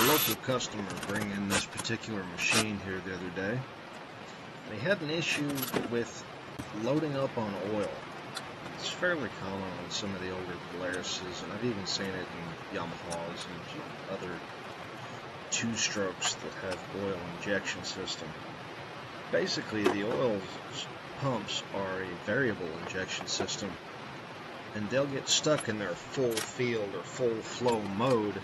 Local customer bring in this particular machine here the other day. They had an issue with loading up on oil. It's fairly common on some of the older Polarises, and I've even seen it in Yamahas and other two-strokes that have oil injection system. Basically, the oil pumps are a variable injection system, and they'll get stuck in their full field or full flow mode,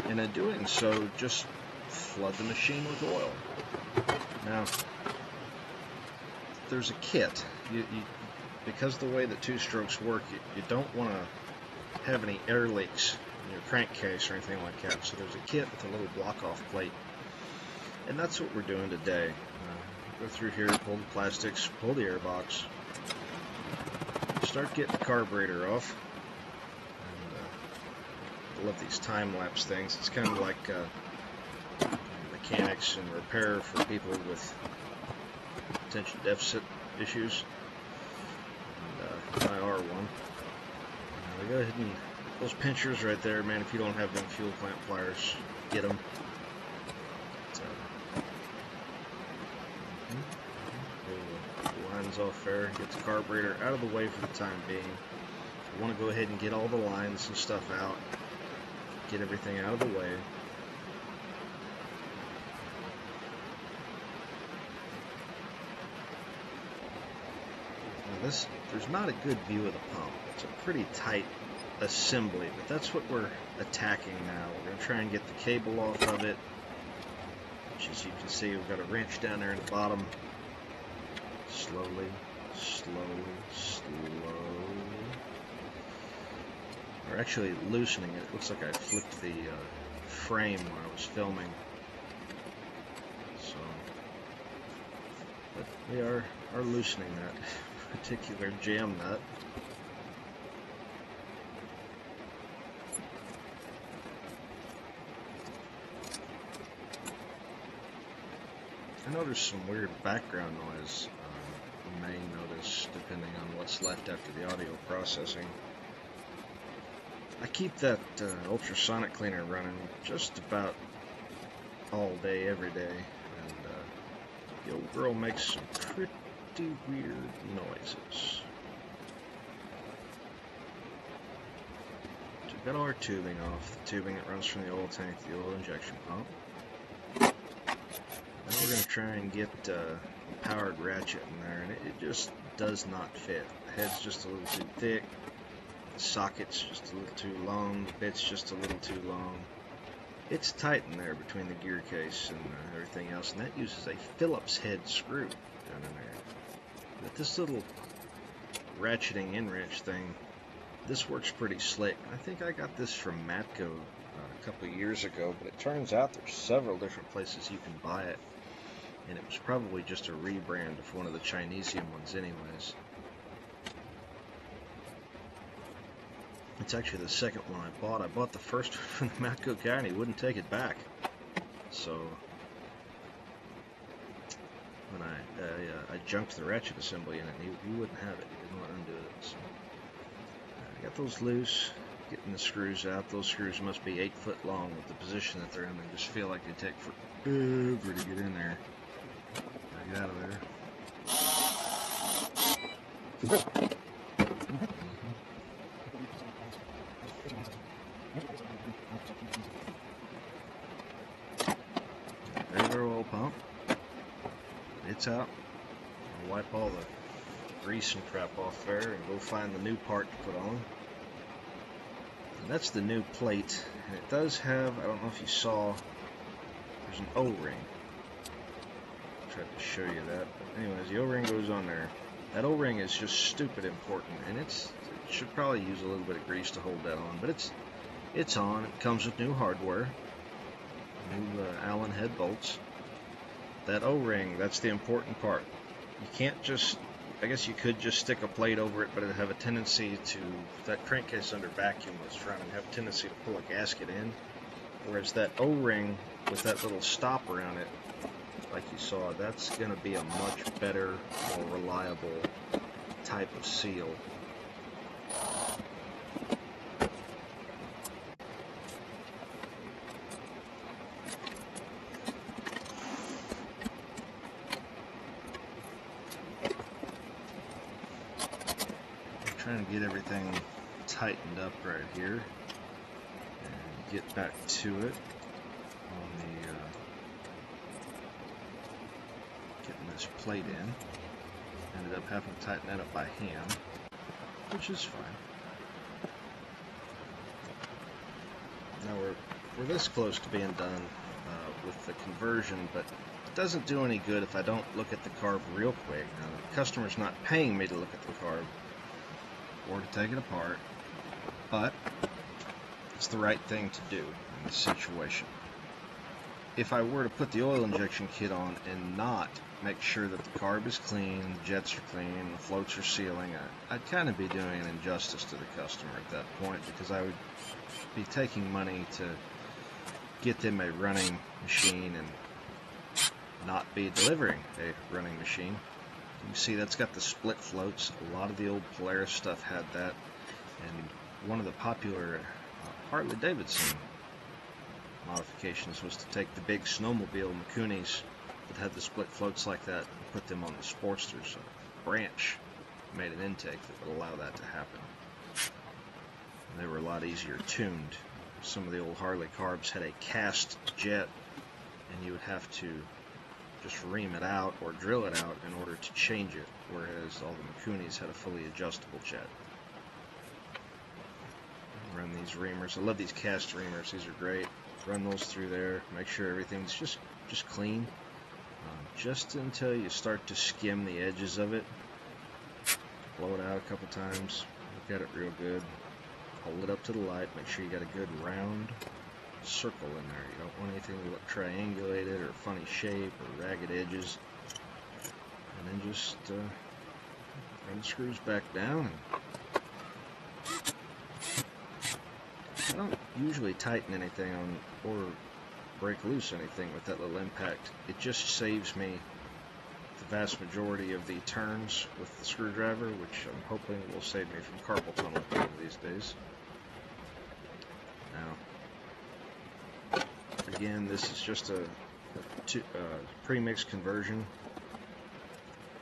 and in doing so, just flood the machine with oil. Now, there's a kit. Because the way that two-strokes work, you don't want to have any air leaks in your crankcase or anything like that. So there's a kit with a little block-off plate, and that's what we're doing today. Go through here, pull the plastics, pull the air box, start getting the carburetor off. I love these time-lapse things. It's kind of like mechanics and repair for people with attention deficit issues. And I are one. We go ahead and those pinchers right there, man. If you don't have them fuel plant pliers, get them. Pull the lines off there. Get the carburetor out of the way for the time being. I want to go ahead and get all the lines and stuff out. Get everything out of the way. Now there's not a good view of the pump. It's a pretty tight assembly, but that's what we're attacking now. We're going to try and get the cable off of it, which, as you can see, we've got a wrench down there in the bottom. Slowly, slowly, slowly. We're actually loosening it. It looks like I flipped the frame when I was filming. So, but we are loosening that particular jam nut. I noticed some weird background noise. You may notice, depending on what's left after the audio processing. I keep that ultrasonic cleaner running just about all day, every day, and the old girl makes some pretty weird noises. So we've got all our tubing off, the tubing that runs from the oil tank to the oil injection pump. Now we're going to try and get a powered ratchet in there, and it just does not fit. The head's just a little too thick. The socket's just a little too long, the bit's just a little too long. It's tight in there between the gear case and everything else, and that uses a Phillips head screw down in there. But this little ratcheting in wrench thing, this works pretty slick. I think I got this from Matco a couple of years ago, but it turns out there's several different places you can buy it, and it was probably just a rebrand of one of the Chinesium ones anyways. It's actually the second one I bought. I bought the first one from the Matco guy, and he wouldn't take it back. So when I junked the ratchet assembly in it, he wouldn't have it. He didn't want to undo it. So I got those loose, getting the screws out. Those screws must be 8 foot long with the position that they're in. They just feel like they take forever to get in there. Get out of there. There's our oil pump. It's out. I'll wipe all the grease and crap off there and go find the new part to put on. And that's the new plate. And it does have, I don't know if you saw, there's an O-ring. Tried to show you that. But anyways, the O-ring goes on there. That O-ring is just stupid important, and it should probably use a little bit of grease to hold that on, but it's on. It comes with new hardware, new Allen head bolts. That O-ring, that's the important part. You can't just, I guess you could just stick a plate over it, but it'd have a tendency to, that crankcase under vacuum was running, have a tendency to pull a gasket in, whereas that O-ring with that little stop around it like you saw, that's going to be a much better, more reliable type of seal. I'm trying to get everything tightened up right here and get back to it on the getting this plate in. Ended up having to tighten that up by hand, which is fine. Now we're this close to being done with the conversion, but it doesn't do any good if I don't look at the carb real quick. Now, the customer's not paying me to look at the carb or to take it apart, but it's the right thing to do in this situation. If I were to put the oil injection kit on and not make sure that the carb is clean, the jets are clean, the floats are sealing, I'd kind of be doing an injustice to the customer at that point, because I would be taking money to get them a running machine and not be delivering a running machine. You can see that's got the split floats. A lot of the old Polaris stuff had that, and one of the popular Harley-Davidson modifications was to take the big snowmobile Makunis that had the split floats like that and put them on the Sportsters. So Branch made an intake that would allow that to happen. And they were a lot easier tuned. Some of the old Harley carbs had a cast jet, and you would have to just ream it out or drill it out in order to change it, whereas all the Makunis had a fully adjustable jet. Run these reamers. I love these cast reamers. These are great. Run those through there. Make sure everything's just clean. Just until you start to skim the edges of it. Blow it out a couple times. Look at it real good. Hold it up to the light. Make sure you got a good round circle in there. You don't want anything to look triangulated or funny shape or ragged edges. And then just run the screws back down. I don't usually tighten anything on or break loose anything with that little impact. It just saves me the vast majority of the turns with the screwdriver, which I'm hoping will save me from carpal tunnel one of these days. Now, again, this is just a pre-mix conversion,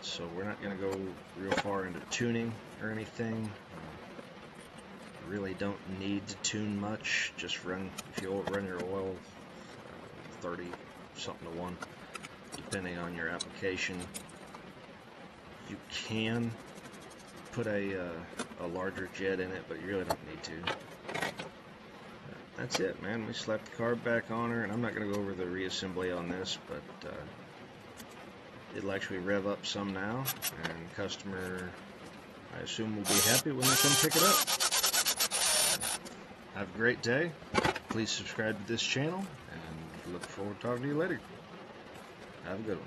so we're not going to go real far into tuning or anything. Really don't need to tune much. Just run, if you run your oil 30 something to 1, depending on your application. You can put a larger jet in it, but you really don't need to. That's it, man. We slapped the carb back on her, and I'm not going to go over the reassembly on this, but it'll actually rev up some now, and customer, I assume, will be happy when they come pick it up. Have a great day. Please subscribe to this channel, and look forward to talking to you later. Have a good one.